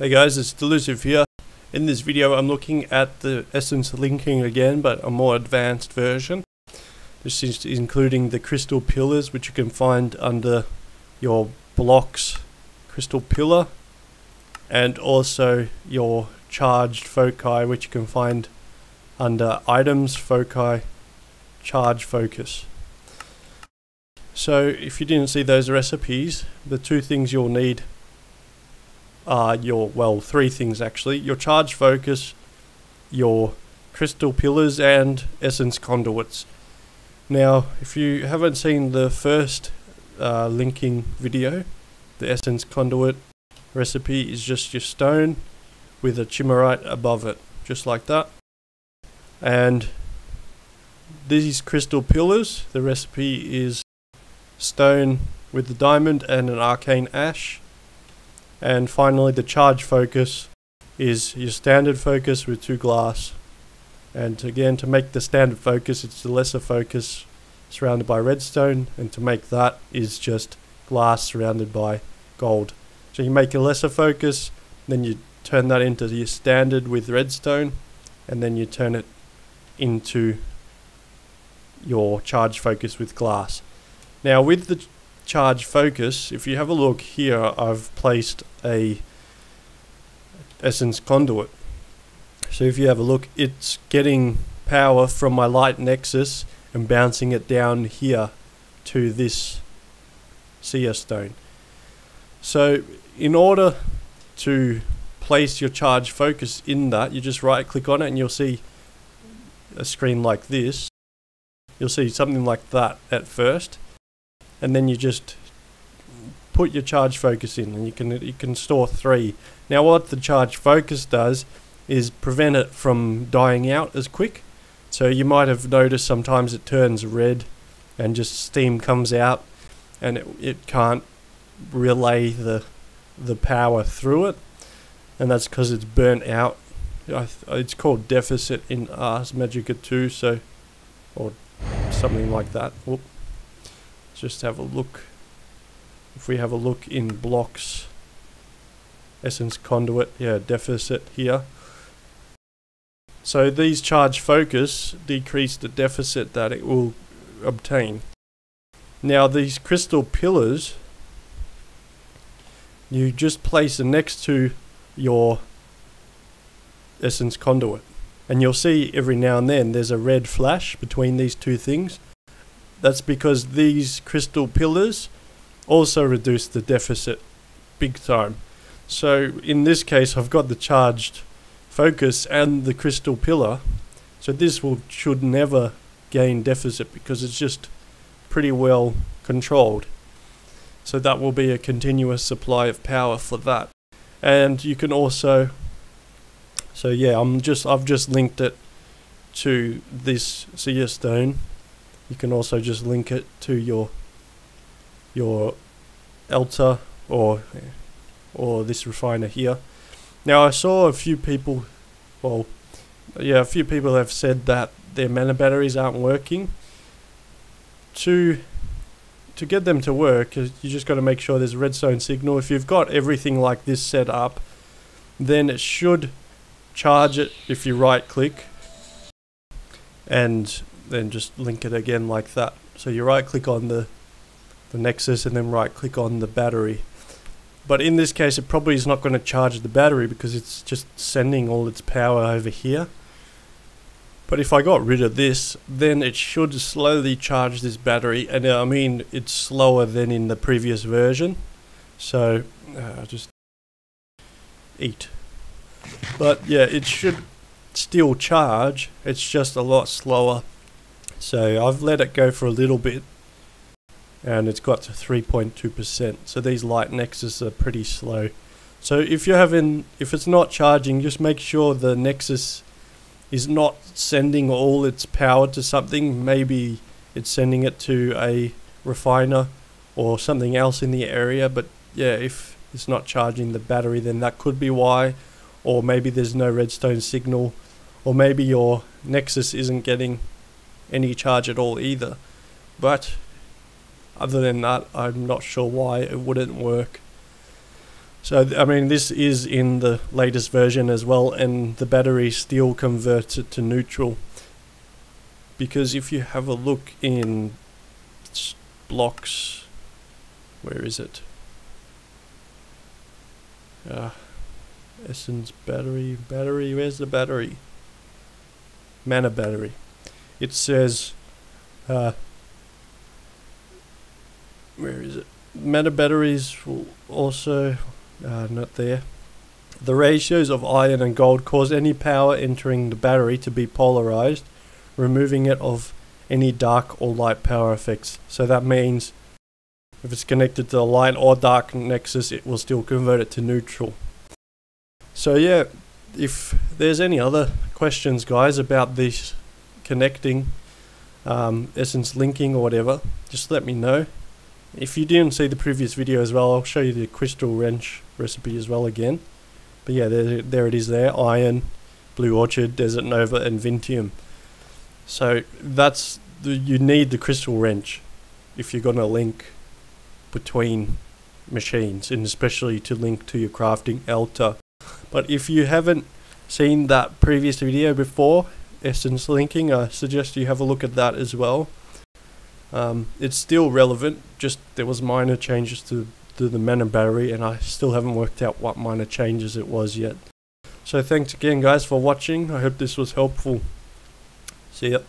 Hey guys, it's Delusive here. In this video I'm looking at the essence linking again, but a more advanced version. This is including the crystal pillars, which you can find under your blocks crystal pillar, and also your charged foci, which you can find under items foci charge focus. So if you didn't see those recipes, the two things you'll need are three things actually: your charge focus, your crystal pillars, and essence conduits. Now, if you haven't seen the first linking video, the essence conduit recipe is just your stone with a chimarite above it, just like that. And these crystal pillars, the recipe is stone with the diamond and an arcane ash. And finally, the charge focus is your standard focus with 2 glass. And again, to make the standard focus, it's the lesser focus surrounded by redstone, and to make that is just glass surrounded by gold. So you make a lesser focus, then you turn that into your standard with redstone, and then you turn it into your charge focus with glass. Now with the charge focus, if you have a look here, I've placed a essence conduit. So if you have a look, it's getting power from my light nexus and bouncing it down here to this seer stone. So in order to place your charge focus in that, you just right click on it and you'll see a screen like this. You'll see something like that at first, and then you just put your charge focus in, and you can store 3. Now what the charge focus does is prevent it from dying out as quick. So you might have noticed sometimes it turns red and just steam comes out, and it can't relay the power through it, and that's because it's burnt out. It's called deficit in Ars Magica 2, so, or something like that. Whoop. Just have a look. If we have a look in blocks, essence conduit, yeah, deficit here. So these charge focus decrease the deficit that it will obtain. Now these crystal pillars, you just place it next to your essence conduit, and you'll see every now and then there's a red flash between these two things. That's because these crystal pillars also reduce the deficit big time. So in this case, I've got the charged focus and the crystal pillar, so this should never gain deficit because it's just pretty well controlled. So that will be a continuous supply of power for that. And you can also, so yeah, I've just linked it to this seer stone. You can also just link it to your altar or this refiner here. Now I saw a few people, a few people have said that their mana batteries aren't working. To get them to work, you just got to make sure there's a redstone signal. If you've got everything like this set up, then it should charge it if you right click and then just link it again like that. So you right click on the nexus and then right click on the battery. But in this case, it probably is not going to charge the battery because it's just sending all its power over here. But if I got rid of this, then it should slowly charge this battery, and I mean it's slower than in the previous version. So just eat. But yeah, it should still charge, it's just a lot slower. So I've let it go for a little bit, and it's got to 3.2%. So these light nexus are pretty slow. So if it's not charging, just make sure the nexus is not sending all its power to something. Maybe it's sending it to a refiner or something else in the area. But yeah, if it's not charging the battery, then that could be why. Or maybe there's no redstone signal, or maybe your nexus isn't getting any charge at all either. But other than that, I'm not sure why it wouldn't work. So I mean, this is in the latest version as well, and the battery still converts it to neutral. Because if you have a look in blocks, where is it? Essence battery, where's the battery? Mana battery. It says, where is it? Mana batteries will also, not there. The ratios of iron and gold cause any power entering the battery to be polarized, removing it of any dark or light power effects. So that means if it's connected to a light or dark nexus, it will still convert it to neutral. So yeah, if there's any other questions, guys, about this connecting, essence linking or whatever, just let me know. If you didn't see the previous video as well, I'll show you the crystal wrench recipe as well again. But yeah, there it is there. Iron, Blue Orchid, Desert Nova and Mithion. So you need the crystal wrench if you're going to link between machines, and especially to link to your crafting altar. But if you haven't seen that previous video before, essence linking, I suggest you have a look at that as well. It's still relevant, just there was minor changes to the mana battery, and I still haven't worked out what minor changes it was yet. So thanks again, guys, for watching. I hope this was helpful. See ya.